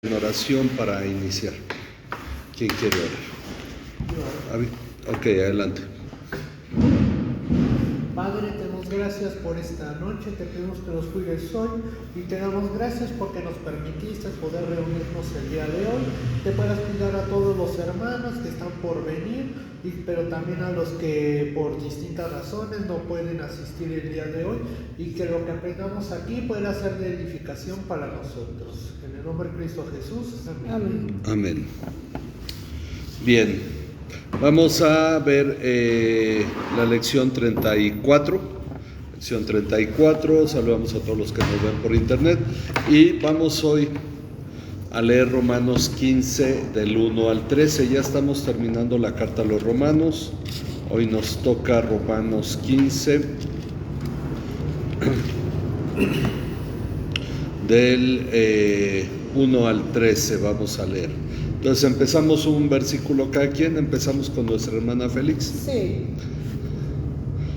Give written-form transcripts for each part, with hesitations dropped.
En oración para iniciar. ¿Quién quiere orar? Ok, adelante. Padre, te damos gracias por esta noche, te pedimos que nos cuides hoy y te damos gracias porque nos permitiste poder reunirnos el día de hoy. Te puedas cuidar a todos los hermanos que están por venir, pero también a los que por distintas razones no pueden asistir el día de hoy, y que lo que aprendamos aquí pueda ser de edificación para nosotros. En el nombre de Cristo Jesús, amén. Amén. Amén. Bien, vamos a ver la lección 34. Lección 34, saludamos a todos los que nos ven por internet. Y vamos hoy a leer Romanos 15 del 1 al 13. Ya estamos terminando la carta a los Romanos. Hoy nos toca Romanos 15 del 1 al 13 vamos a leer. Entonces empezamos un versículo cada quien. Empezamos con nuestra hermana Félix. Sí.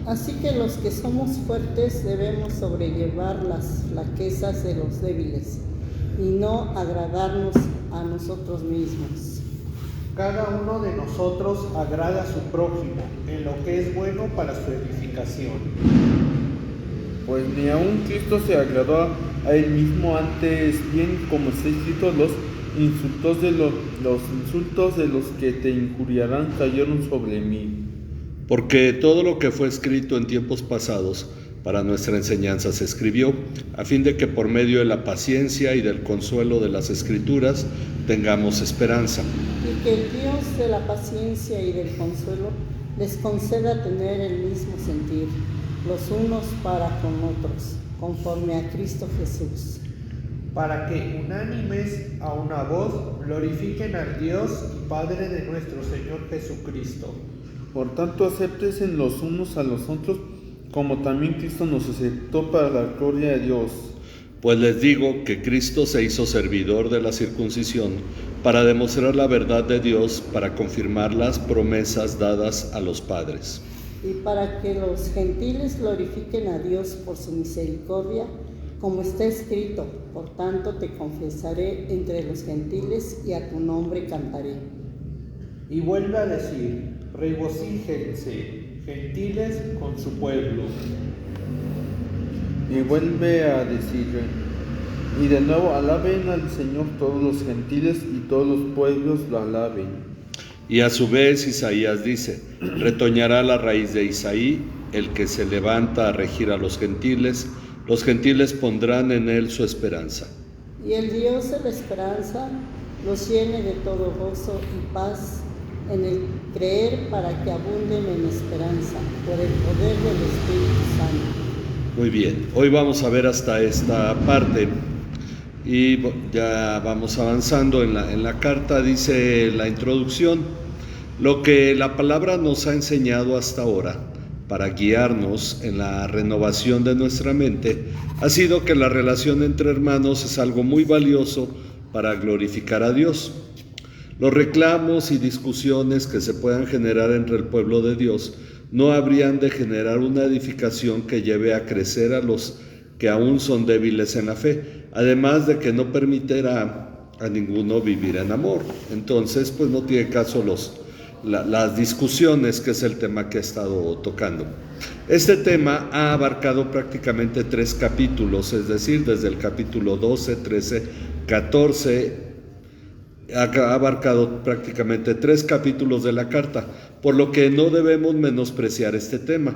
Así que los que somos fuertes debemos sobrellevar las flaquezas de los débiles y no agradarnos a nosotros mismos. Cada uno de nosotros agrada a su prójimo en lo que es bueno para su edificación. Pues ni aun Cristo se agradó a él mismo, antes bien, como está escrito, los insultos de los que te injuriarán cayeron sobre mí. Porque todo lo que fue escrito en tiempos pasados para nuestra enseñanza se escribió, a fin de que por medio de la paciencia y del consuelo de las Escrituras tengamos esperanza. Y que el Dios de la paciencia y del consuelo les conceda tener el mismo sentir, los unos para con otros, conforme a Cristo Jesús. Para que unánimes a una voz glorifiquen al Dios y Padre de nuestro Señor Jesucristo. Por tanto, acéptense los unos a los otros, como también Cristo nos aceptó para la gloria de Dios. Pues les digo que Cristo se hizo servidor de la circuncisión para demostrar la verdad de Dios, para confirmar las promesas dadas a los padres. Y para que los gentiles glorifiquen a Dios por su misericordia, como está escrito: por tanto te confesaré entre los gentiles y a tu nombre cantaré. Y vuelve a decir: regocíjense, gentiles, con su pueblo. Y vuelve a decir, y de nuevo, alaben al Señor todos los gentiles y todos los pueblos lo alaben. Y a su vez Isaías dice: retoñará la raíz de Isaí, el que se levanta a regir a los gentiles pondrán en él su esperanza. Y el Dios de la esperanza los llene de todo gozo y paz en el creer, para que abunden en esperanza por el poder del Espíritu Santo. Muy bien, hoy vamos a ver hasta esta parte y ya vamos avanzando en la carta. Dice la introducción: lo que la palabra nos ha enseñado hasta ahora para guiarnos en la renovación de nuestra mente ha sido que la relación entre hermanos es algo muy valioso para glorificar a Dios. Los reclamos y discusiones que se puedan generar entre el pueblo de Dios no habrían de generar una edificación que lleve a crecer a los que aún son débiles en la fe, además de que no permitirá a ninguno vivir en amor. Entonces, pues no tiene caso las discusiones, que es el tema que he estado tocando. Este tema ha abarcado prácticamente 3 capítulos, es decir, desde el capítulo 12, 13, 14, ha abarcado prácticamente 3 capítulos de la carta, por lo que no debemos menospreciar este tema.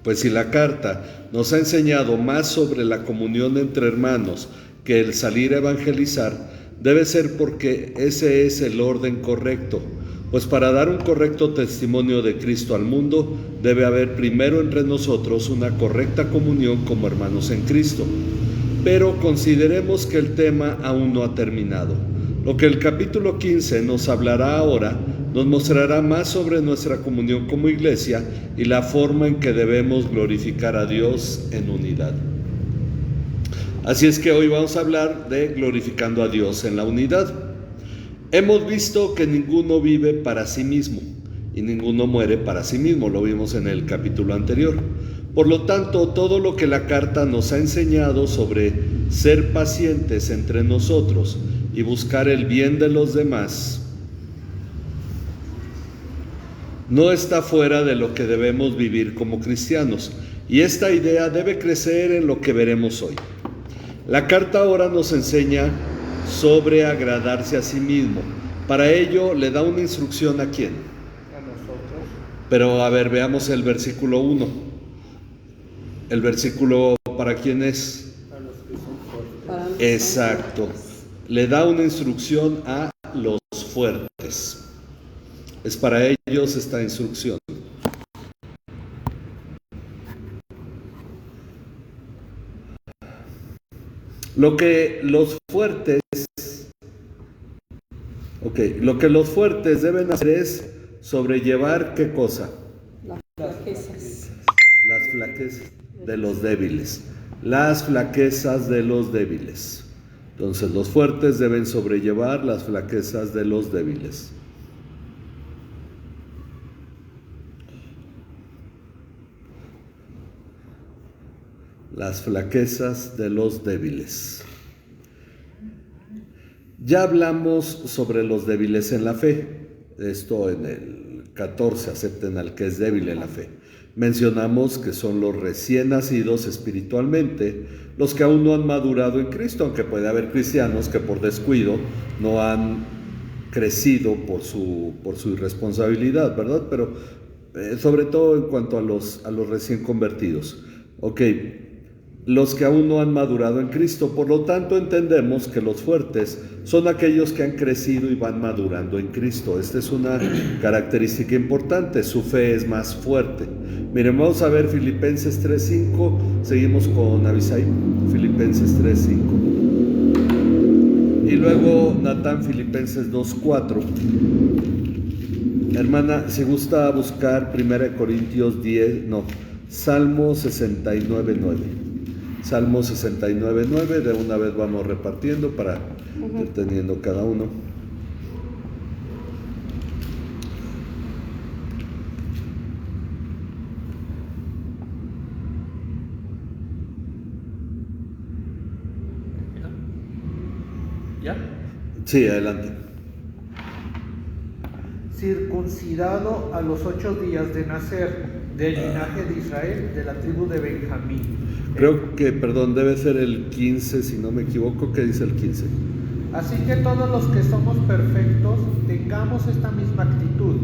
Pues si la carta nos ha enseñado más sobre la comunión entre hermanos que el salir a evangelizar, debe ser porque ese es el orden correcto. Pues para dar un correcto testimonio de Cristo al mundo, debe haber primero entre nosotros una correcta comunión como hermanos en Cristo. Pero consideremos que el tema aún no ha terminado. Lo que el capítulo 15 nos hablará ahora nos mostrará más sobre nuestra comunión como iglesia y la forma en que debemos glorificar a Dios en unidad. Así es que hoy vamos a hablar de glorificando a Dios en la unidad. Hemos visto que ninguno vive para sí mismo y ninguno muere para sí mismo, lo vimos en el capítulo anterior. Por lo tanto, todo lo que la carta nos ha enseñado sobre ser pacientes entre nosotros y buscar el bien de los demás no está fuera de lo que debemos vivir como cristianos, y esta idea debe crecer en lo que veremos hoy. La carta ahora nos enseña sobre agradarse a sí mismo. Para ello le da una instrucción ¿a quién? A nosotros. Pero a ver, veamos el versículo 1. El versículo ¿para quién es? A los que son fuertes. Para los que son Exacto. fuertes. Le da una instrucción a los fuertes. Es para ellos esta instrucción. Lo que los fuertes deben hacer es sobrellevar ¿qué cosa? Las flaquezas. Las flaquezas de los débiles. Las flaquezas de los débiles. Entonces los fuertes deben sobrellevar las flaquezas de los débiles. Las flaquezas de los débiles. Ya hablamos sobre los débiles en la fe. Esto en el 14, acepten al que es débil en la fe. Mencionamos que son los recién nacidos espiritualmente, los que aún no han madurado en Cristo, aunque puede haber cristianos que por descuido no han crecido por su irresponsabilidad, ¿verdad? Pero sobre todo en cuanto a los recién convertidos. Ok, los que aún no han madurado en Cristo. Por lo tanto, entendemos que los fuertes son aquellos que han crecido y van madurando en Cristo. Esta es una característica importante. Su fe es más fuerte. Miren, vamos a ver Filipenses 3:5. Seguimos con Abisai. Filipenses 3:5. Y luego Natán, Filipenses 2:4. Hermana, si gusta buscar 1 Corintios 10, no, Salmo 69:9. Salmo 69:9, de una vez vamos repartiendo para ir teniendo cada uno. ¿Ya? Sí, adelante. Circuncidado a los 8 días de nacer, del linaje de Israel, de la tribu de Benjamín. Creo que, perdón, debe ser el 15, si no me equivoco. ¿Qué dice el 15? Así que todos los que somos perfectos tengamos esta misma actitud,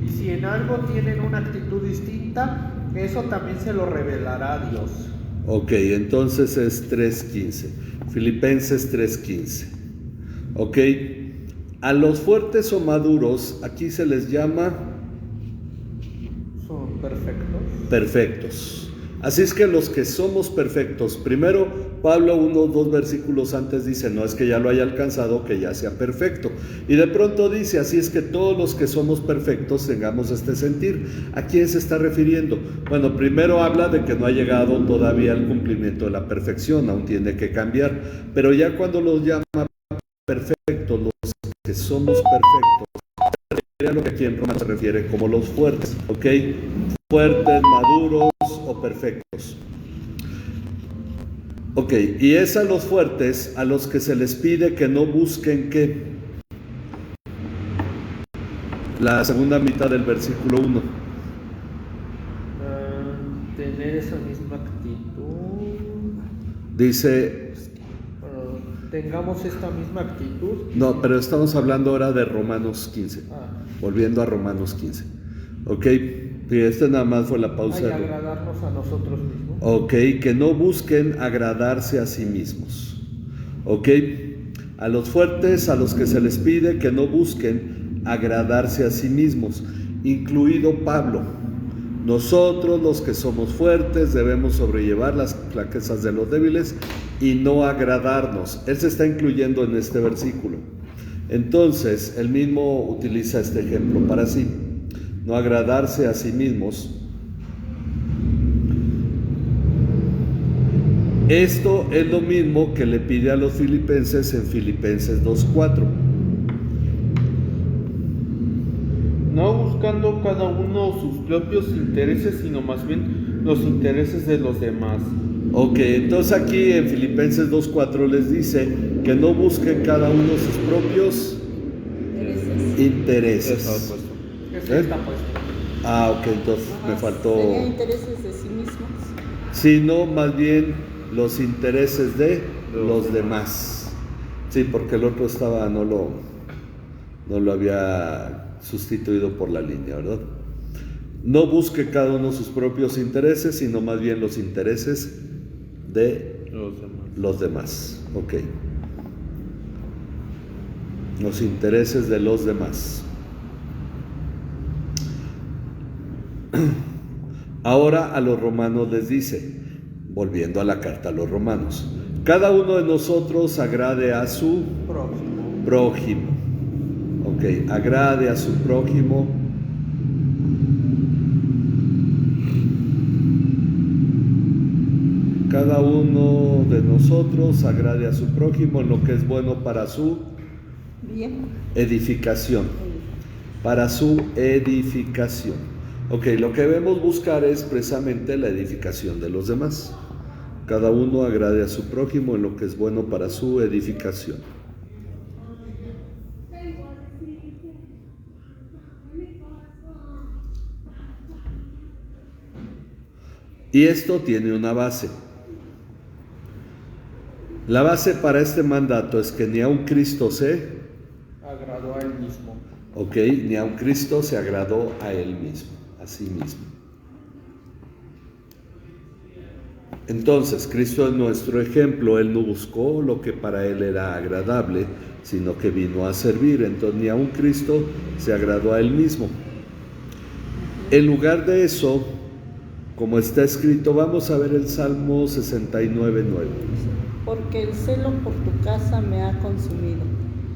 y si en algo tienen una actitud distinta, eso también se lo revelará Dios. Ok, entonces es 3:15. Filipenses 3:15. Ok, a los fuertes o maduros aquí se les llama Son perfectos. perfectos. Así es que los que somos perfectos, primero Pablo 1 o 2 versículos antes dice, no es que ya lo haya alcanzado, que ya sea perfecto. Y de pronto dice, así es que todos los que somos perfectos tengamos este sentir. ¿A quién se está refiriendo? Bueno, primero habla de que no ha llegado todavía al cumplimiento de la perfección, aún tiene que cambiar. Pero ya cuando los llama perfectos, los que somos perfectos, a lo que aquí en Roma se refiere como los fuertes, ¿ok? Fuertes, maduros o perfectos. Ok, y es a los fuertes a los que se les pide que no busquen ¿qué? La segunda mitad del versículo 1. Tener esa misma actitud. Dice, Tengamos esta misma actitud. no, pero estamos hablando ahora de Romanos 15. Volviendo a Romanos 15. Ok, y este nada más fue la pausa. Hay agradarnos a nosotros mismos. Ok, que no busquen agradarse a sí mismos. Ok, a los fuertes, a los que se les pide que no busquen agradarse a sí mismos, incluido Pablo. Nosotros, los que somos fuertes, debemos sobrellevar las flaquezas de los débiles y no agradarnos. Él se está incluyendo en este versículo. Entonces, él mismo utiliza este ejemplo para sí. No agradarse a sí mismos. Esto es lo mismo que le pide a los filipenses en Filipenses 2:4. No buscando cada uno sus propios intereses, sino más bien los intereses de los demás. Ok, entonces aquí en Filipenses 2:4 les dice que no busquen cada uno sus propios intereses. Ese está puesto. Ah, ok, entonces me faltó. ¿Sería intereses de sí mismos? Sino más bien los intereses de los demás. Sí, porque el otro estaba, no lo había sustituido por la línea, ¿verdad? No busque cada uno sus propios intereses, sino más bien los intereses de los demás. Ok. Los intereses de los demás. Ahora a los romanos les dice, volviendo a la carta a los romanos, cada uno de nosotros agrade a su prójimo. Ok, agrade a su prójimo. Cada uno de nosotros agrade a su prójimo en lo que es bueno para su edificación. Para su edificación. Ok, lo que debemos buscar es precisamente la edificación de los demás. Cada uno agrade a su prójimo en lo que es bueno para su edificación. Y esto tiene una base. La base para este mandato es que ni a un Cristo se agradó a él mismo. Ok, ni a un Cristo se agradó a él mismo, a sí mismo. Entonces, Cristo es nuestro ejemplo. Él no buscó lo que para él era agradable, sino que vino a servir. Entonces, ni a un Cristo se agradó a él mismo. En lugar de eso, como está escrito, vamos a ver el Salmo 69:9. Porque el celo por tu casa me ha consumido,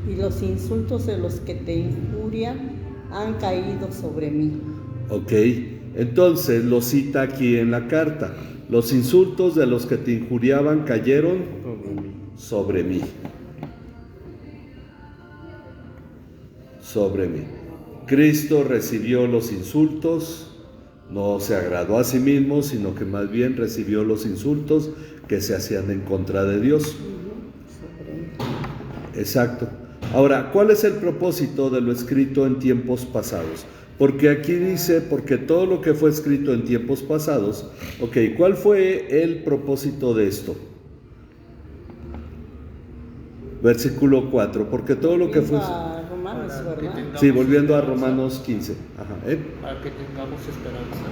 y los insultos de los que te injurian han caído sobre mí. Ok, entonces lo cita aquí en la carta. Los insultos de los que te injuriaban cayeron sobre mí. Sobre mí. Cristo recibió los insultos, no se agradó a sí mismo, sino que más bien recibió los insultos que se hacían en contra de Dios. Exacto. Ahora, ¿cuál es el propósito de lo escrito en tiempos pasados? Porque aquí dice, porque todo lo que fue escrito en tiempos pasados, ok, ¿cuál fue el propósito de esto? Versículo 4, porque todo lo que fue... Romanos, ¿verdad? Sí, volviendo a Romanos 15. Ajá, Para que tengamos esperanza.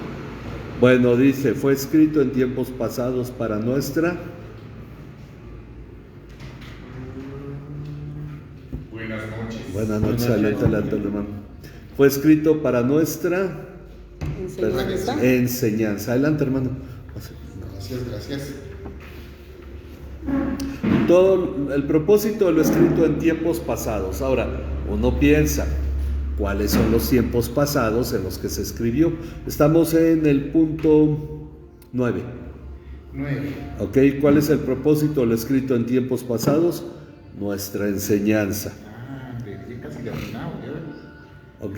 Bueno, dice, fue escrito en tiempos pasados para nuestra... Buenas noches. Buenas noches, adelante, hermano. Fue escrito para nuestra enseñanza. Adelante, hermano. Gracias. Todo el propósito de lo escrito en tiempos pasados. Ahora, uno piensa, ¿cuáles son los tiempos pasados en los que se escribió? Estamos en el punto 9. Ok, ¿cuál es el propósito de lo escrito en tiempos pasados? Nuestra enseñanza. Casi terminado, ¿ya? Ok,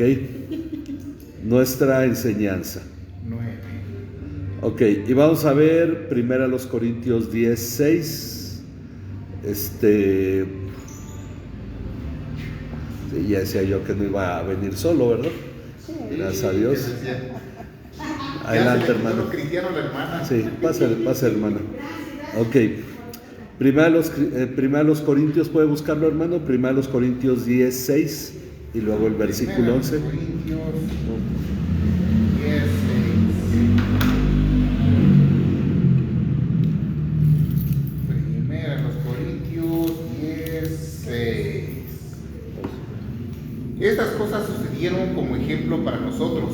nuestra enseñanza. 9. Ok, y vamos a ver 1 Corintios 10:6. Sí, ya decía yo que no iba a venir solo, ¿verdad? Gracias a Dios. Adelante, hermano. Cristiano, la hermana. Sí, pase, hermano. Ok. 1 Corintios, ¿puede buscarlo, hermano? 1 Corintios 10:6 y luego el versículo 11. Corintios 10:6. Primera los Corintios 10:6. Estas cosas sucedieron como ejemplo para nosotros,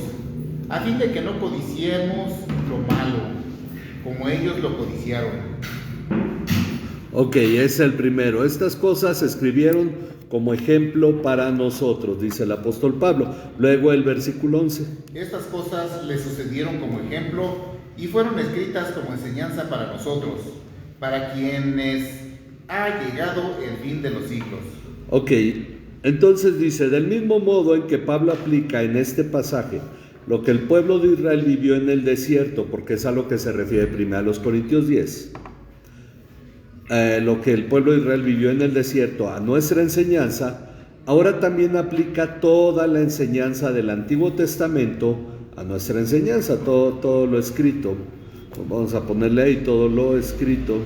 a fin de que no codiciemos lo malo, como ellos lo codiciaron. Ok, es el primero. Estas cosas se escribieron como ejemplo para nosotros, dice el apóstol Pablo. Luego el versículo 11. Estas cosas le sucedieron como ejemplo y fueron escritas como enseñanza para nosotros, para quienes ha llegado el fin de los siglos. Ok, entonces dice, del mismo modo en que Pablo aplica en este pasaje lo que el pueblo de Israel vivió en el desierto, porque es a lo que se refiere primero a los Corintios 10, lo que el pueblo de Israel vivió en el desierto a nuestra enseñanza, ahora también aplica toda la enseñanza del Antiguo Testamento a nuestra enseñanza, todo lo escrito. Vamos a ponerle ahí todo lo escrito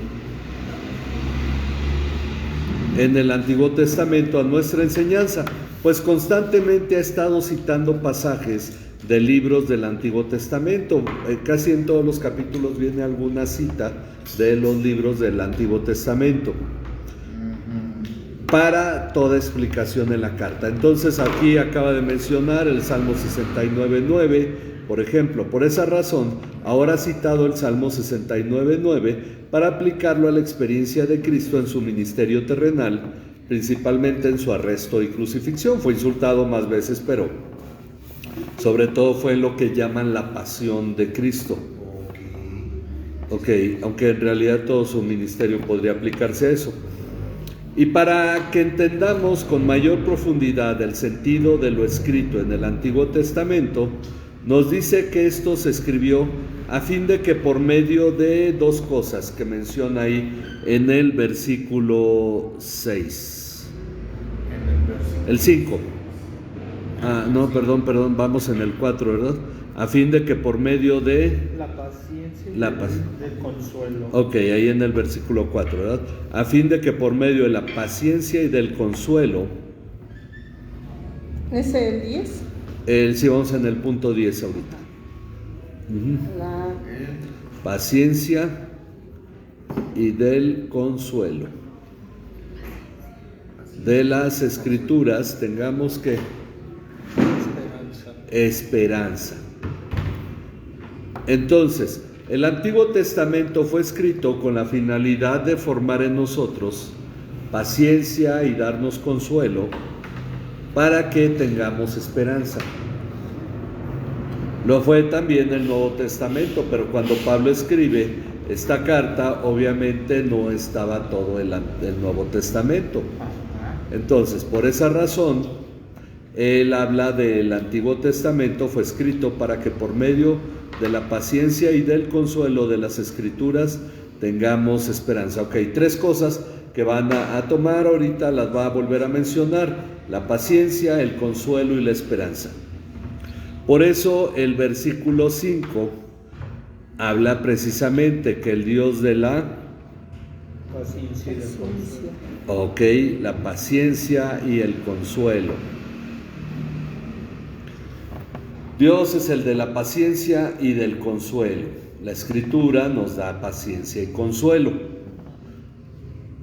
en el Antiguo Testamento a nuestra enseñanza, pues constantemente ha estado citando pasajes de libros del Antiguo Testamento. Casi en todos los capítulos viene alguna cita de los libros del Antiguo Testamento para toda explicación en la carta. Entonces aquí acaba de mencionar el Salmo 69:9, por ejemplo. Por esa razón, ahora ha citado el Salmo 69:9 para aplicarlo a la experiencia de Cristo en su ministerio terrenal, principalmente en su arresto y crucifixión. Fue insultado más veces, pero sobre todo fue lo que llaman la pasión de Cristo. Aunque en realidad todo su ministerio podría aplicarse a eso. Y para que entendamos con mayor profundidad el sentido de lo escrito en el Antiguo Testamento, nos dice que esto se escribió a fin de que por medio de dos cosas que menciona ahí en el versículo 6. El 5. Perdón, vamos en el 4, ¿verdad? A fin de que por medio de La paciencia y del consuelo. Ok, ahí en el versículo 4, ¿verdad? A fin de que por medio de la paciencia y del consuelo. ¿Es el 10? Sí, vamos en el punto 10 ahorita. La Paciencia y del consuelo de las Escrituras tengamos que esperanza. Entonces, el Antiguo Testamento fue escrito con la finalidad de formar en nosotros paciencia y darnos consuelo para que tengamos esperanza. Lo fue también el Nuevo Testamento, pero cuando Pablo escribe esta carta, obviamente no estaba todo el Nuevo Testamento. Entonces, por esa razón, él habla del Antiguo Testamento, fue escrito para que por medio de la paciencia y del consuelo de las Escrituras tengamos esperanza. Ok, tres cosas que van a tomar ahorita, las va a volver a mencionar: la paciencia, el consuelo y la esperanza. Por eso el versículo 5 habla precisamente que el Dios de la Paciencia y del consuelo. Ok, la paciencia y el consuelo. Dios es el de la paciencia y del consuelo. La Escritura nos da paciencia y consuelo.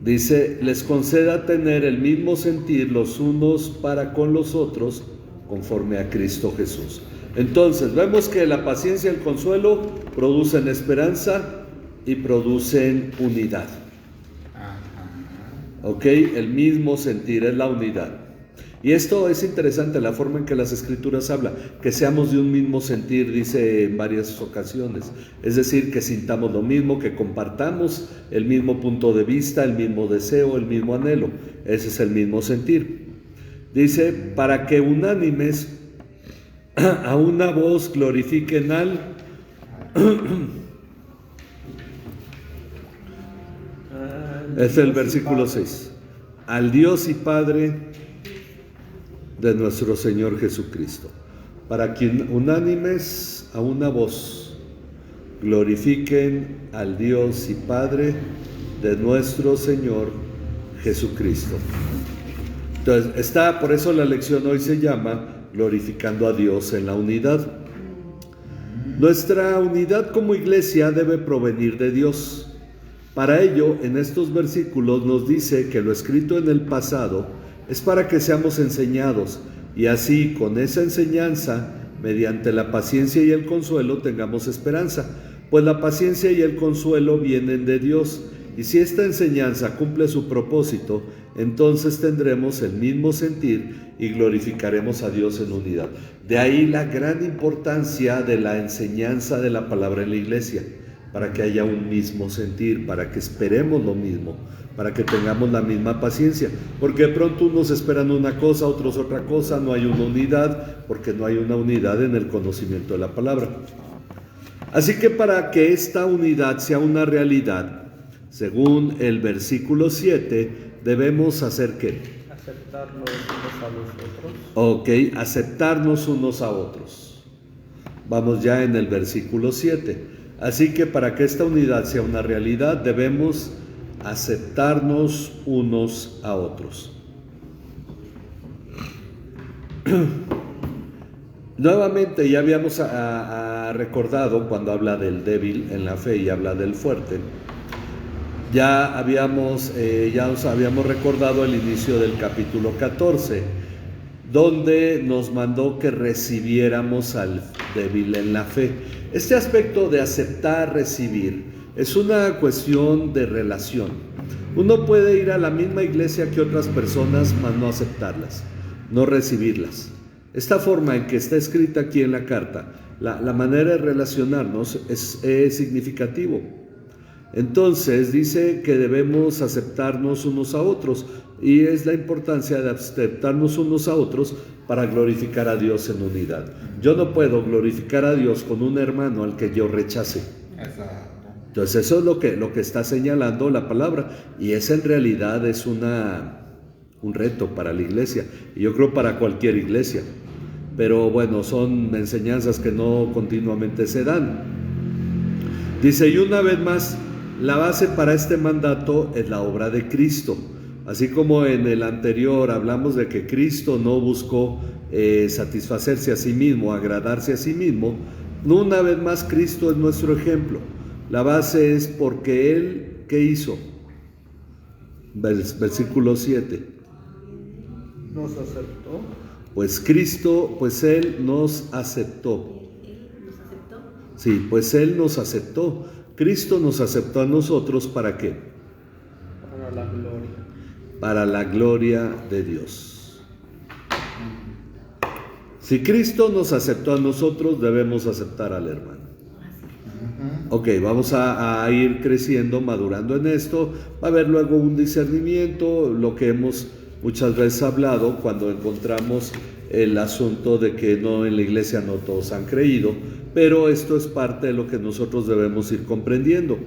Dice: les conceda tener el mismo sentir los unos para con los otros, conforme a Cristo Jesús. Entonces, vemos que la paciencia y el consuelo producen esperanza y producen unidad. Ok, el mismo sentir es la unidad. Y esto es interesante, la forma en que las Escrituras hablan, que seamos de un mismo sentir, dice en varias ocasiones. Es decir, que sintamos lo mismo, que compartamos el mismo punto de vista, el mismo deseo, el mismo anhelo. Ese es el mismo sentir. Dice: para que unánimes a una voz glorifiquen al es el versículo 6, al Dios y Padre de nuestro Señor Jesucristo, para que unánimes a una voz glorifiquen al Dios y Padre de nuestro Señor Jesucristo. Entonces, por eso la lección hoy se llama glorificando a Dios en la unidad. Nuestra unidad como iglesia debe provenir de Dios. Para ello, en estos versículos nos dice que lo escrito en el pasado es para que seamos enseñados, y así, con esa enseñanza, mediante la paciencia y el consuelo, tengamos esperanza. Pues la paciencia y el consuelo vienen de Dios, y si esta enseñanza cumple su propósito, entonces tendremos el mismo sentir y glorificaremos a Dios en unidad. De ahí la gran importancia de la enseñanza de la palabra en la iglesia, para que haya un mismo sentir, para que esperemos lo mismo, para que tengamos la misma paciencia, porque de pronto unos esperan una cosa, otros otra cosa, no hay una unidad, porque no hay una unidad en el conocimiento de la palabra. Así que para que esta unidad sea una realidad, según el versículo 7, debemos hacer ¿qué? Aceptarnos unos a los otros. Ok, aceptarnos unos a otros. Vamos ya en el versículo 7. Así que para que esta unidad sea una realidad, debemos aceptarnos unos a otros. Nuevamente ya habíamos recordado cuando habla del débil en la fe y habla del fuerte. Ya os habíamos recordado el inicio del capítulo 14, donde nos mandó que recibiéramos al débil en la fe. Este aspecto de aceptar, recibir, es una cuestión de relación. Uno puede ir a la misma iglesia que otras personas, mas no aceptarlas, no recibirlas. Esta forma en que está escrita aquí en la carta, la manera de relacionarnos es significativo. Entonces dice que debemos aceptarnos unos a otros, y es la importancia de aceptarnos unos a otros para glorificar a Dios en unidad. Yo no puedo glorificar a Dios con un hermano al que yo rechace. Exacto. Entonces eso es lo que está señalando la palabra, y esa en realidad es un reto para la iglesia, y yo creo para cualquier iglesia. Pero bueno, son enseñanzas que no continuamente se dan. Dice, y una vez más, la base para este mandato es la obra de Cristo. Así como en el anterior hablamos de que Cristo no buscó satisfacerse a sí mismo, agradarse a sí mismo, una vez más Cristo es nuestro ejemplo. La base es porque Él, ¿qué hizo? Versículo 7. Nos aceptó. Pues Cristo, pues Él nos aceptó. ¿Nos aceptó? Sí, pues Él nos aceptó. Cristo nos aceptó a nosotros, ¿para qué? Para la gloria. Para la gloria de Dios. Si Cristo nos aceptó a nosotros, debemos aceptar al hermano. Ok, vamos a ir creciendo, madurando en esto. Va a haber luego un discernimiento, lo que hemos muchas veces hablado cuando encontramos el asunto de que no, en la iglesia no todos han creído, pero esto es parte de lo que nosotros debemos ir comprendiendo.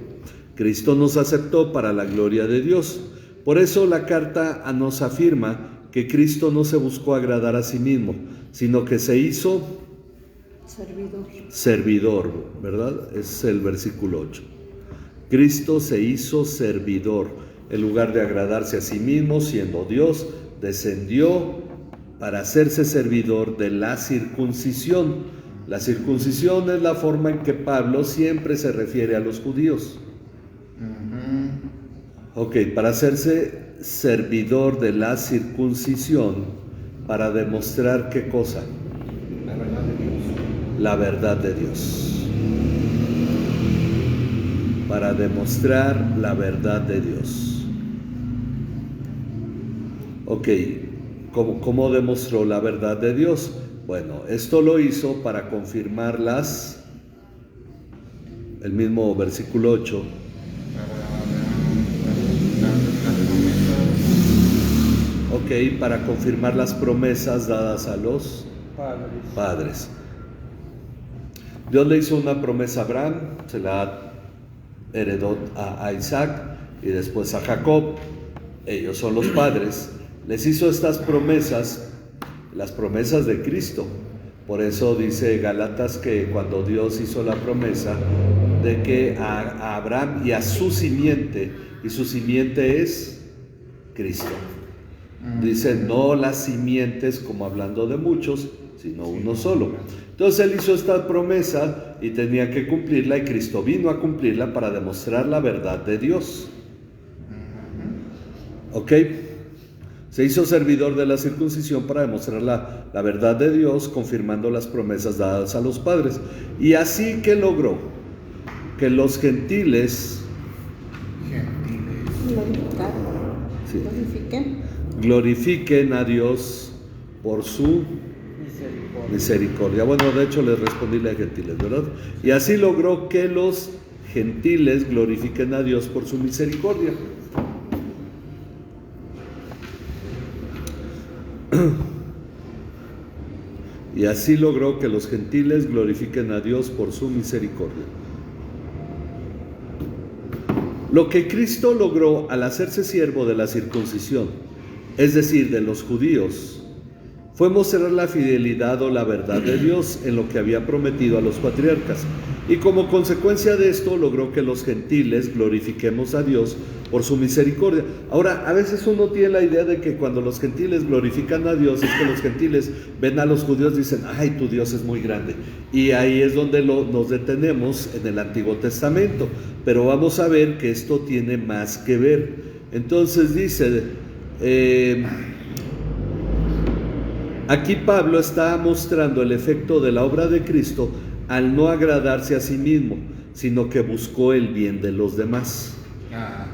Cristo nos aceptó para la gloria de Dios. Por eso la carta nos afirma que Cristo no se buscó agradar a sí mismo, sino que se hizo servidor, ¿verdad? Es el versículo 8. Cristo se hizo servidor. En lugar de agradarse a sí mismo, siendo Dios, descendió para hacerse servidor de la circuncisión. La circuncisión es la forma en que Pablo siempre se refiere a los judíos. Ok, para hacerse servidor de la circuncisión, para demostrar ¿qué cosa? La verdad de Dios. La verdad de Dios. Para demostrar la verdad de Dios. Ok, ¿cómo demostró la verdad de Dios? Bueno, esto lo hizo para confirmar el mismo versículo 8. Ok, para confirmar las promesas dadas a los padres. Dios le hizo una promesa a Abraham, se la heredó a Isaac y después a Jacob. Ellos son los padres. Les hizo estas promesas, las promesas de Cristo. Por eso dice Gálatas que cuando Dios hizo la promesa de que a Abraham y a su simiente, y su simiente es Cristo. Dice, no las simientes como hablando de muchos, sino uno solo. Entonces Él hizo esta promesa y tenía que cumplirla, y Cristo vino a cumplirla para demostrar la verdad de Dios. ¿Ok? Se hizo servidor de la circuncisión para demostrar la verdad de Dios, confirmando las promesas dadas a los padres. Y así que logró que los gentiles glorifiquen a Dios por su misericordia. Bueno, de hecho les respondí a gentiles, ¿verdad? Y así logró que los gentiles glorifiquen a Dios por su misericordia. Y así logró que los gentiles glorifiquen a Dios por su misericordia. Lo que Cristo logró al hacerse siervo de la circuncisión, es decir, de los judíos, fue mostrar la fidelidad o la verdad de Dios en lo que había prometido a los patriarcas. Y como consecuencia de esto logró que los gentiles glorifiquemos a Dios por su misericordia. Ahora, a veces uno tiene la idea de que cuando los gentiles glorifican a Dios, es que los gentiles ven a los judíos y dicen, ay, tu Dios es muy grande. Y ahí es donde nos detenemos en el Antiguo Testamento. Pero vamos a ver que esto tiene más que ver. Entonces dice, aquí Pablo está mostrando el efecto de la obra de Cristo al no agradarse a sí mismo, sino que buscó el bien de los demás.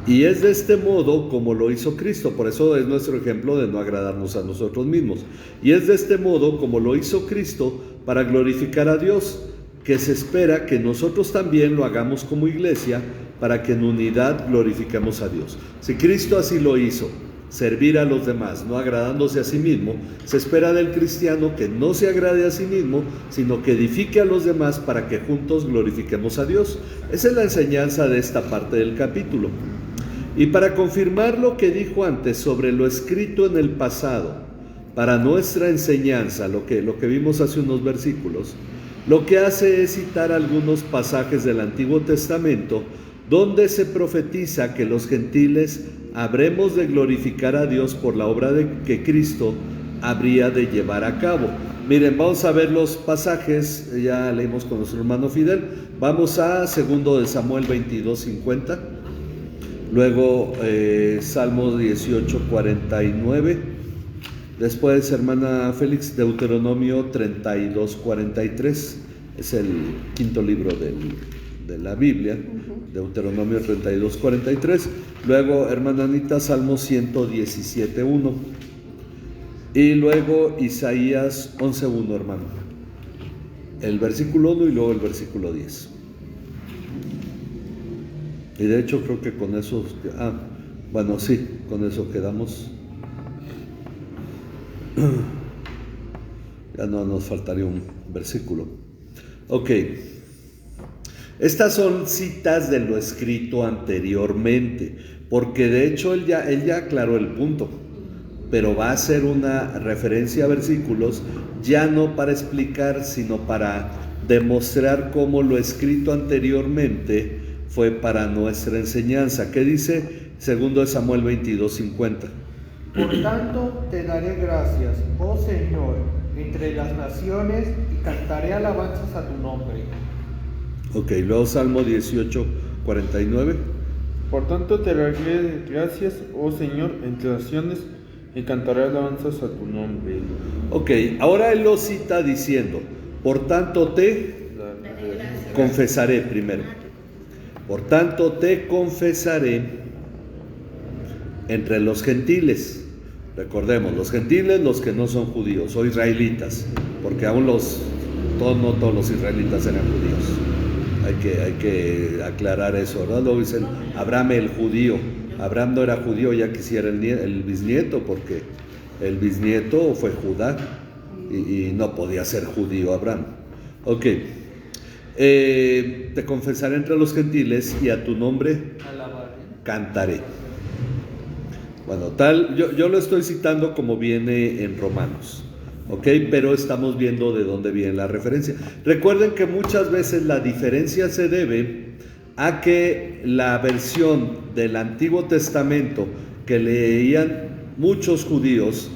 Y es de este modo como lo hizo Cristo, por eso es nuestro ejemplo de no agradarnos a nosotros mismos. Y es de este modo como lo hizo Cristo para glorificar a Dios, que se espera que nosotros también lo hagamos como iglesia para que en unidad glorifiquemos a Dios. Si Cristo así lo hizo, servir a los demás, no agradándose a sí mismo, se espera del cristiano que no se agrade a sí mismo, sino que edifique a los demás para que juntos glorifiquemos a Dios. Esa es la enseñanza de esta parte del capítulo. Y para confirmar lo que dijo antes sobre lo escrito en el pasado, para nuestra enseñanza, lo que vimos hace unos versículos, lo que hace es citar algunos pasajes del Antiguo Testamento donde se profetiza que los gentiles habremos de glorificar a Dios por la obra que Cristo habría de llevar a cabo. Miren, vamos a ver los pasajes, ya leímos con nuestro hermano Fidel. Vamos a 2 de Samuel 22:50, luego Salmo 18:49, después, hermana Félix, Deuteronomio 32:43, es el quinto libro de la Biblia, Deuteronomio 32:43, luego, hermana Anita, Salmo 117:1, y luego Isaías 11:1, hermano, el versículo 1 y luego el versículo 10. Y de hecho creo que con eso, bueno, sí, con eso quedamos. Ya no nos faltaría un versículo. Ok. Estas son citas de lo escrito anteriormente, porque de hecho él ya aclaró el punto, pero va a ser una referencia a versículos ya no para explicar, sino para demostrar cómo lo escrito anteriormente fue para nuestra enseñanza. ¿Qué dice 2 de Samuel 22:50? Por tanto, te daré gracias, oh Señor, entre las naciones, y cantaré alabanzas a tu nombre. Ok, luego Salmo 18:49. Por tanto te daré gracias, oh Señor, entre las naciones, y cantaré alabanzas a tu nombre. Ok, ahora él lo cita diciendo, por tanto te confesaré primero. Por tanto te confesaré entre los gentiles. Recordemos, los gentiles, los que no son judíos, o israelitas, porque aún no todos los israelitas eran judíos. Hay que aclarar eso, ¿verdad? Luego dicen, Abraham el judío. Abraham no era judío, ya quisiera el bisnieto, porque el bisnieto fue Judá y no podía ser judío Abraham. Ok. Te confesaré entre los gentiles y a tu nombre cantaré. Bueno, yo lo estoy citando como viene en Romanos. Ok, pero estamos viendo de dónde viene la referencia. Recuerden que muchas veces la diferencia se debe a que la versión del Antiguo Testamento que leían muchos judíos,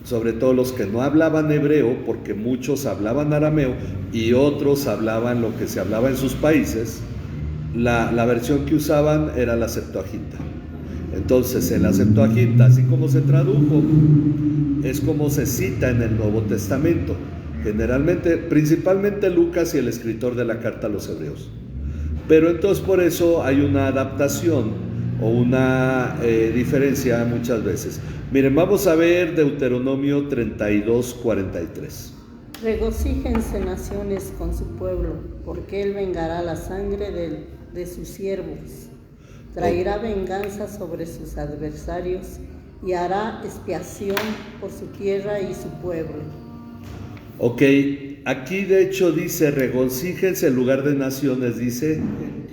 sobre todo los que no hablaban hebreo, porque muchos hablaban arameo y otros hablaban lo que se hablaba en sus países, la versión que usaban era la Septuaginta. Entonces, en la Septuaginta, así como se tradujo, es como se cita en el Nuevo Testamento, generalmente, principalmente Lucas y el escritor de la carta a los hebreos. Pero entonces por eso hay una adaptación o una diferencia muchas veces. Miren, vamos a ver Deuteronomio 32:43. Regocíjense naciones con su pueblo, porque él vengará la sangre de sus siervos. Traerá venganza sobre sus adversarios y hará expiación por su tierra y su pueblo. Ok, aquí de hecho dice regocíjense, en lugar de naciones dice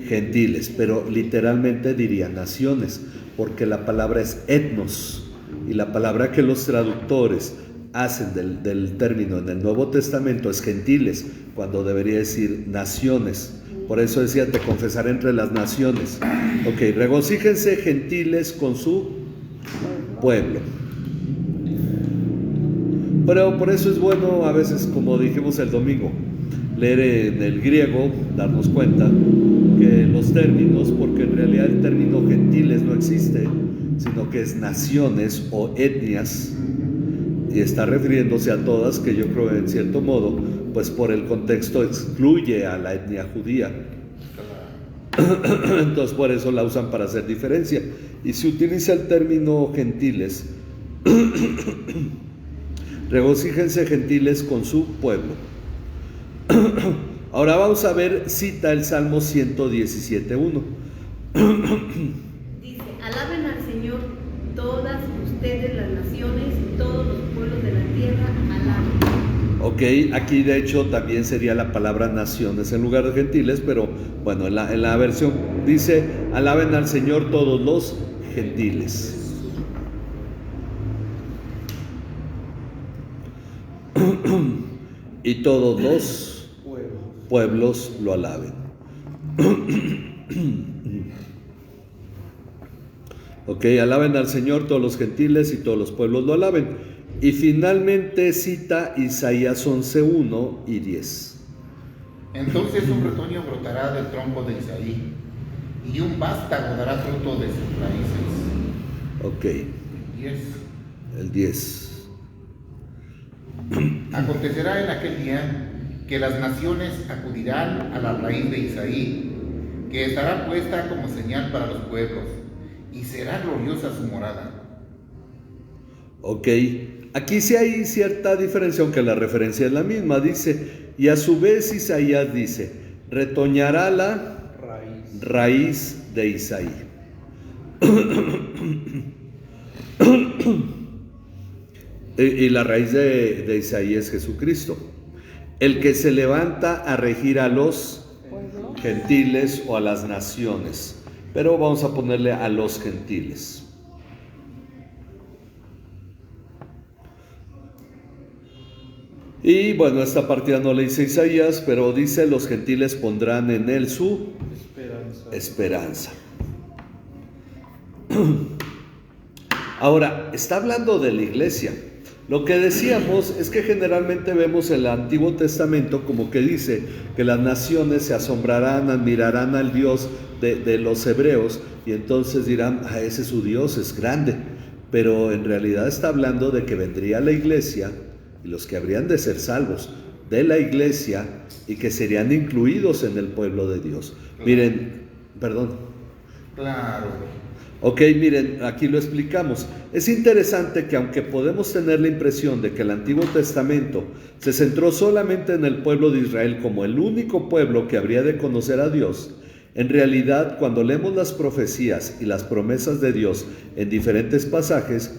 gentiles, pero literalmente diría naciones, porque la palabra es etnos, y la palabra que los traductores hacen del término en el Nuevo Testamento es gentiles, cuando debería decir naciones. Por eso decía, te confesaré entre las naciones. Ok, regocíjense gentiles con su pueblo. Pero por eso es bueno a veces, como dijimos el domingo, leer en el griego, darnos cuenta que los términos, porque en realidad el término gentiles no existe, sino que es naciones o etnias, y está refiriéndose a todas, que yo creo en cierto modo, pues por el contexto excluye a la etnia judía. Entonces por eso la usan para hacer diferencia. Y se utiliza el término gentiles. Regocíjense gentiles con su pueblo. Ahora vamos a ver, cita el Salmo 117:1. Dice, alaben al Señor todas ustedes las naciones, todos los pueblos de la tierra, alaben. Ok, aquí de hecho también sería la palabra naciones en lugar de gentiles, pero bueno, en la versión dice, alaben al Señor todos los gentiles. Y todos los pueblos lo alaben. Ok, alaben al Señor todos los gentiles y todos los pueblos lo alaben. Y finalmente cita Isaías 11:1 y 10. Entonces un retoño brotará del tronco de Isaí, y un vástago dará fruto de sus raíces. Ok, 10. el 10. Acontecerá en aquel día que las naciones acudirán a la raíz de Isaí, que estará puesta como señal para los pueblos, y será gloriosa su morada. Ok, aquí sí hay cierta diferencia, aunque la referencia es la misma. Dice, y a su vez Isaías dice, retoñará la raíz de Isaí. Y la raíz de Isaí es Jesucristo, el que se levanta a regir a los gentiles o a las naciones, pero vamos a ponerle a los gentiles. Y bueno, esta partida no le dice Isaías, pero dice, los gentiles pondrán en él su esperanza. Ahora, está hablando de la iglesia. Lo que decíamos es que generalmente vemos el Antiguo Testamento como que dice que las naciones se asombrarán, admirarán al Dios de los hebreos, y entonces dirán, ese es su Dios, es grande. Pero en realidad está hablando de que vendría la iglesia y los que habrían de ser salvos de la iglesia y que serían incluidos en el pueblo de Dios. Miren, perdón. Claro. Ok, miren, aquí lo explicamos. Es interesante que aunque podemos tener la impresión de que el Antiguo Testamento se centró solamente en el pueblo de Israel como el único pueblo que habría de conocer a Dios, en realidad cuando leemos las profecías y las promesas de Dios en diferentes pasajes,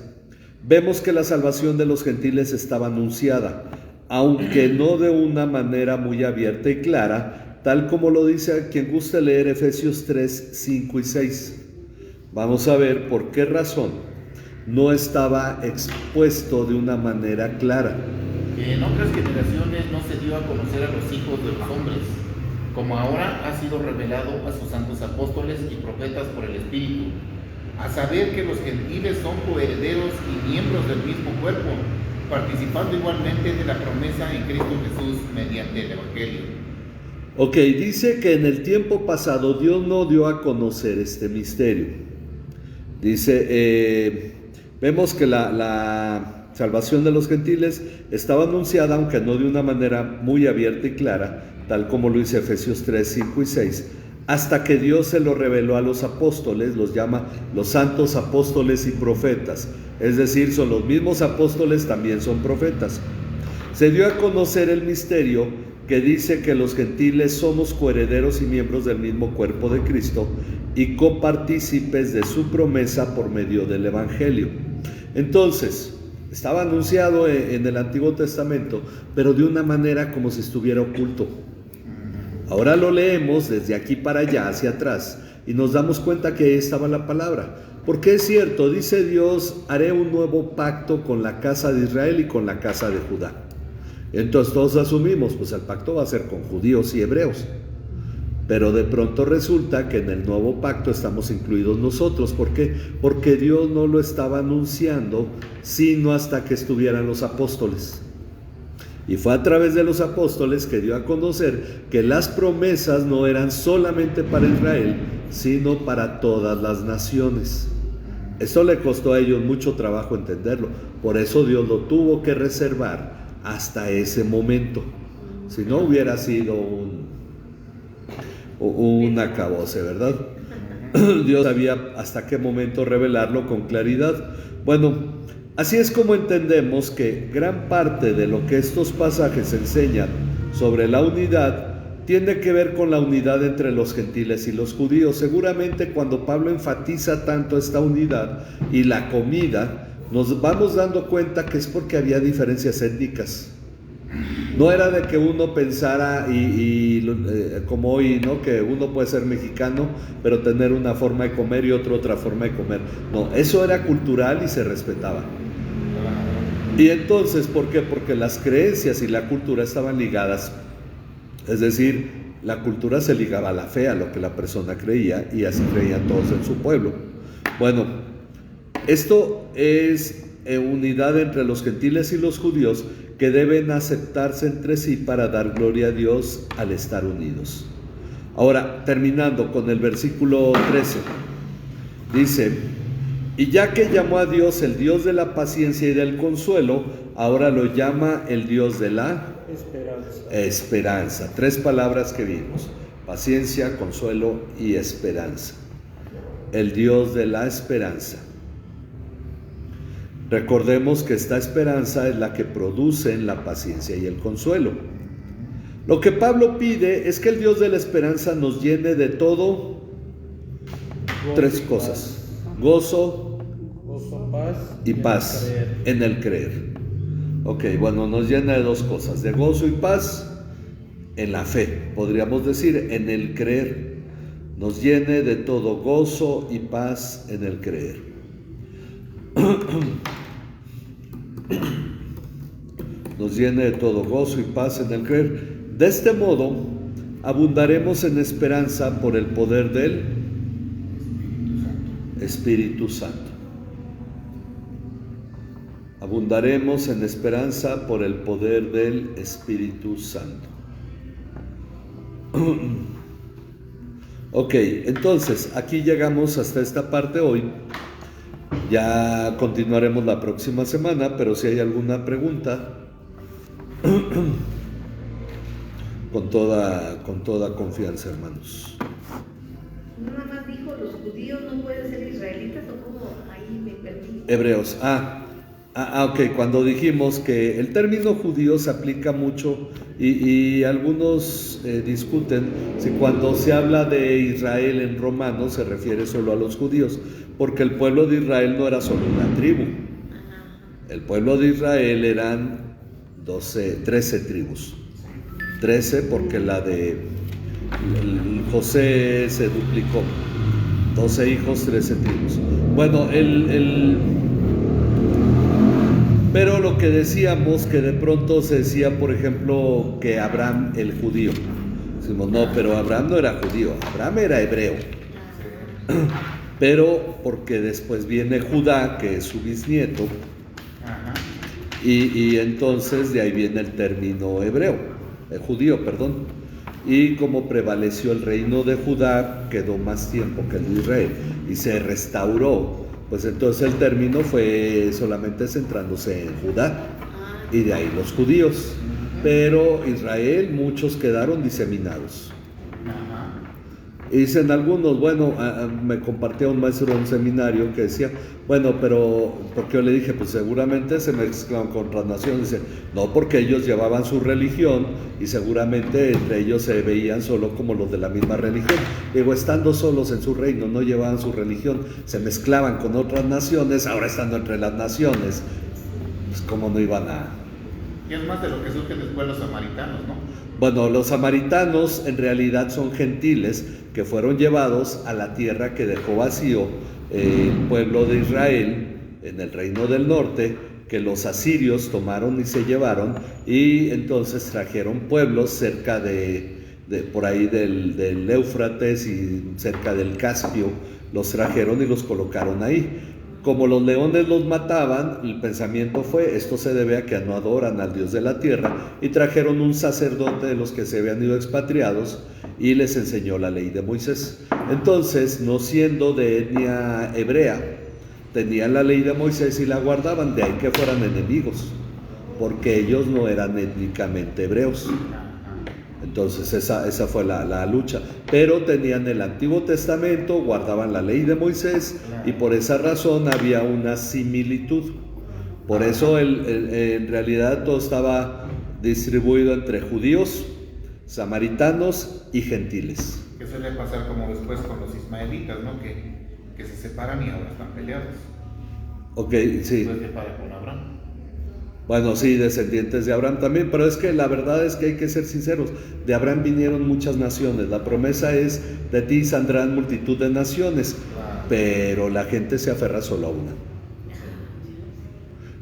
vemos que la salvación de los gentiles estaba anunciada, aunque no de una manera muy abierta y clara, tal como lo dice a quien guste leer Efesios 3, 5 y 6. Vamos a ver por qué razón no estaba expuesto de una manera clara. Que en otras generaciones no se dio a conocer a los hijos de los hombres, como ahora ha sido revelado a sus santos apóstoles y profetas por el Espíritu, a saber que los gentiles son coherederos y miembros del mismo cuerpo, participando igualmente de la promesa en Cristo Jesús mediante el Evangelio. Ok, dice que en el tiempo pasado Dios no dio a conocer este misterio. Dice, vemos que la salvación de los gentiles estaba anunciada, aunque no de una manera muy abierta y clara, tal como lo dice Efesios 3, 5 y 6, hasta que Dios se lo reveló a los apóstoles, los llama los santos apóstoles y profetas, es decir, son los mismos apóstoles, también son profetas. Se dio a conocer el misterio que dice que los gentiles somos coherederos y miembros del mismo cuerpo de Cristo y copartícipes de su promesa por medio del Evangelio. Entonces, estaba anunciado en el Antiguo Testamento, pero de una manera como si estuviera oculto. Ahora lo leemos desde aquí para allá, hacia atrás, y nos damos cuenta que ahí estaba la palabra. Porque es cierto, dice Dios, haré un nuevo pacto con la casa de Israel y con la casa de Judá. Entonces todos asumimos, pues el pacto va a ser con judíos y hebreos. Pero de pronto resulta que en el nuevo pacto estamos incluidos nosotros. ¿Por qué? Porque Dios no lo estaba anunciando sino hasta que estuvieran los apóstoles. Y fue a través de los apóstoles que dio a conocer que las promesas no eran solamente para Israel, sino para todas las naciones. Esto le costó a ellos mucho trabajo entenderlo. Por eso Dios lo tuvo que reservar hasta ese momento. Si no, hubiera sido un acabose, ¿verdad? Dios sabía hasta qué momento revelarlo con claridad. Bueno, así es como entendemos que gran parte de lo que estos pasajes enseñan sobre la unidad tiene que ver con la unidad entre los gentiles y los judíos. Seguramente cuando Pablo enfatiza tanto esta unidad y la comida, nos vamos dando cuenta que es porque había diferencias étnicas. No era de que uno pensara como hoy, ¿no? Que uno puede ser mexicano, pero tener una forma de comer y otro otra forma de comer. No, eso era cultural y se respetaba. Y entonces, ¿por qué? Porque las creencias y la cultura estaban ligadas. Es decir, la cultura se ligaba a la fe, a lo que la persona creía, y así creían todos en su pueblo. Bueno, esto es unidad entre los gentiles y los judíos, que deben aceptarse entre sí para dar gloria a Dios al estar unidos. Ahora, terminando con el versículo 13, dice: y ya que llamó a Dios el Dios de la paciencia y del consuelo, ahora lo llama el Dios de la esperanza. Tres palabras que vimos: paciencia, consuelo y esperanza. El Dios de la esperanza. Recordemos que esta esperanza es la que produce la paciencia y el consuelo. Lo que Pablo pide es que el Dios de la esperanza nos llene de todo tres cosas: gozo y paz en el creer. Ok, bueno, nos llena de dos cosas: de gozo y paz en la fe, podríamos decir, en el creer. Nos llene de todo gozo y paz en el creer. Nos llene de todo gozo y paz en el creer. De este modo, abundaremos en esperanza por el poder del Espíritu Santo. Abundaremos en esperanza por el poder del Espíritu Santo. Ok, entonces, aquí llegamos hasta esta parte hoy. Ya continuaremos la próxima semana, pero si hay alguna pregunta, con toda confianza, hermanos. Nada más dijo, los judíos no pueden ser israelitas, o cómo, ahí me perdí. Hebreos, ok, cuando dijimos que el término judío se aplica mucho y algunos discuten si cuando se habla de Israel en Romanos se refiere solo a los judíos, porque el pueblo de Israel no era solo una tribu. El pueblo de Israel eran 13 tribus. 13 porque la de José se duplicó. 12 hijos, 13 tribus. Bueno, pero lo que decíamos, que de pronto se decía, por ejemplo, que Abraham el judío. Decimos, no, pero Abraham no era judío, Abraham era hebreo. Pero porque después viene Judá, que es su bisnieto, y entonces de ahí viene el término hebreo, judío, perdón. Y como prevaleció el reino de Judá, quedó más tiempo que el de Israel, y se restauró. Pues entonces el término fue solamente centrándose en Judá, y de ahí los judíos. Pero Israel, muchos quedaron diseminados. Y dicen algunos, bueno, me compartía un maestro de un seminario que decía, bueno, pero, porque yo le dije, pues seguramente se mezclan con otras naciones. Dice, no, porque ellos llevaban su religión y seguramente entre ellos se veían solo como los de la misma religión. Digo, estando solos en su reino, no llevaban su religión, se mezclaban con otras naciones, ahora estando entre las naciones, pues como no iban a... Y es más de lo que surgen después los samaritanos, ¿no? Bueno, los samaritanos en realidad son gentiles que fueron llevados a la tierra que dejó vacío el pueblo de Israel en el reino del norte, que los asirios tomaron y se llevaron, y entonces trajeron pueblos cerca de por ahí del Éufrates y cerca del Caspio, los trajeron y los colocaron ahí. Como los leones los mataban, el pensamiento fue, esto se debe a que no adoran al Dios de la tierra, y trajeron un sacerdote de los que se habían ido expatriados y les enseñó la ley de Moisés. Entonces, no siendo de etnia hebrea, tenían la ley de Moisés y la guardaban, de ahí que fueran enemigos, porque ellos no eran étnicamente hebreos. Entonces esa fue la lucha, pero tenían el Antiguo Testamento, guardaban la ley de Moisés y por esa razón había una similitud. Por eso en realidad todo estaba distribuido entre judíos, samaritanos y gentiles. Que suele pasar como después con los ismaelitas, ¿no? Que se separan y ahora están peleados. Ok, sí. Después de para con Abraham. Bueno, sí, descendientes de Abraham también, pero es que la verdad es que hay que ser sinceros, de Abraham vinieron muchas naciones, la promesa es, de ti saldrán multitud de naciones, pero la gente se aferra solo a una.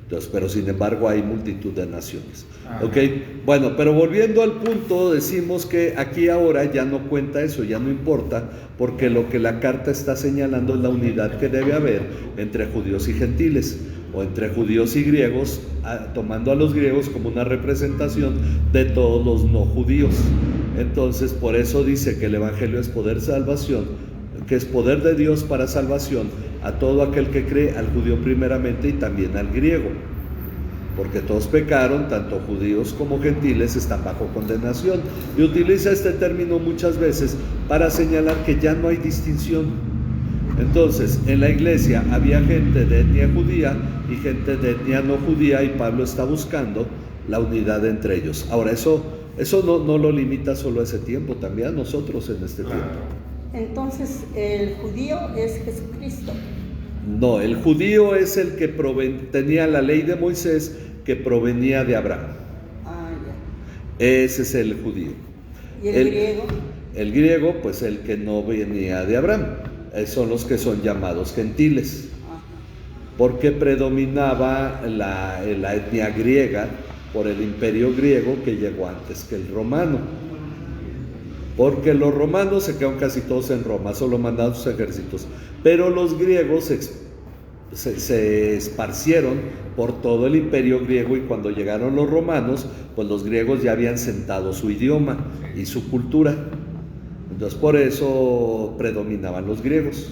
Entonces, pero sin embargo hay multitud de naciones. Ok, bueno, pero volviendo al punto, decimos que aquí ahora ya no cuenta eso, ya no importa, porque lo que la carta está señalando es la unidad que debe haber entre judíos y gentiles, o entre judíos y griegos, tomando a los griegos como una representación de todos los no judíos. Entonces, por eso dice que el Evangelio es poder de salvación, que es poder de Dios para salvación a todo aquel que cree, al judío primeramente y también al griego, porque todos pecaron, tanto judíos como gentiles están bajo condenación, y utiliza este término muchas veces para señalar que ya no hay distinción. Entonces, en la iglesia había gente de etnia judía y gente de etnia no judía, y Pablo está buscando la unidad entre ellos. Ahora, eso no lo limita solo a ese tiempo, también a nosotros en este tiempo. Entonces, ¿el judío es Jesucristo? No, el judío es el que tenía la ley de Moisés que provenía de Abraham. Ah, ya. Ese es el judío. ¿Y el griego? El griego, pues el que no venía de Abraham. Son los que son llamados gentiles, porque predominaba la etnia griega por el imperio griego que llegó antes que el romano, porque los romanos se quedaron casi todos en Roma, solo mandaban sus ejércitos, pero los griegos se esparcieron por todo el imperio griego, y cuando llegaron los romanos, pues los griegos ya habían sentado su idioma y su cultura. Entonces por eso predominaban los griegos.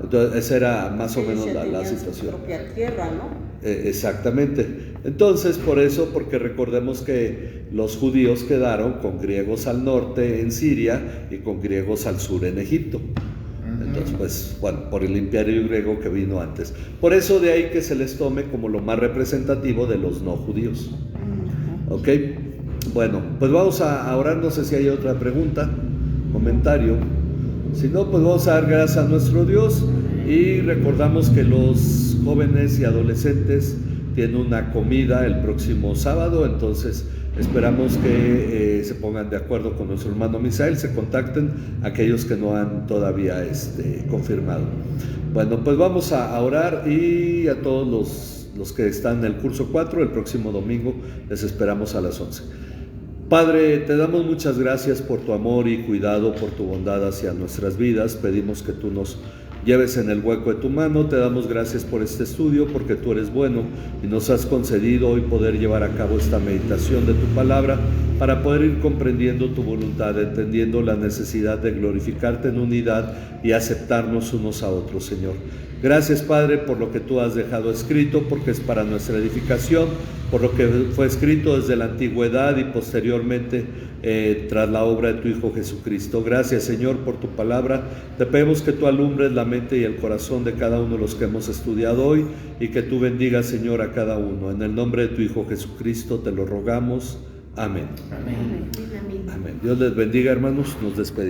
Entonces esa era más o menos la situación. Su propia tierra, ¿no? Exactamente. Entonces por eso, porque recordemos que los judíos quedaron con griegos al norte en Siria y con griegos al sur en Egipto. Entonces, pues, bueno, por el imperio griego que vino antes. Por eso de ahí que se les tome como lo más representativo de los no judíos. ¿Ok? Bueno, pues vamos a orar, no sé si hay otra pregunta, comentario. Si no, pues vamos a dar gracias a nuestro Dios, y recordamos que los jóvenes y adolescentes tienen una comida el próximo sábado, entonces esperamos que se pongan de acuerdo con nuestro hermano Misael, se contacten aquellos que no han todavía confirmado. Bueno, pues vamos a orar, y a todos los que están en el curso 4, el próximo domingo les esperamos a las 11. Padre, te damos muchas gracias por tu amor y cuidado, por tu bondad hacia nuestras vidas. Pedimos que tú nos lleves en el hueco de tu mano. Te damos gracias por este estudio, porque tú eres bueno y nos has concedido hoy poder llevar a cabo esta meditación de tu palabra. para poder ir comprendiendo tu voluntad, entendiendo la necesidad de glorificarte en unidad y aceptarnos unos a otros, Señor. Gracias, Padre, por lo que tú has dejado escrito, porque es para nuestra edificación, por lo que fue escrito desde la antigüedad y posteriormente tras la obra de tu Hijo Jesucristo. Gracias, Señor, por tu palabra. Te pedimos que tú alumbres la mente y el corazón de cada uno de los que hemos estudiado hoy y que tú bendigas, Señor, a cada uno. En el nombre de tu Hijo Jesucristo te lo rogamos. Amén. Amén. Amén. Amén. Dios les bendiga, hermanos. Nos despedimos.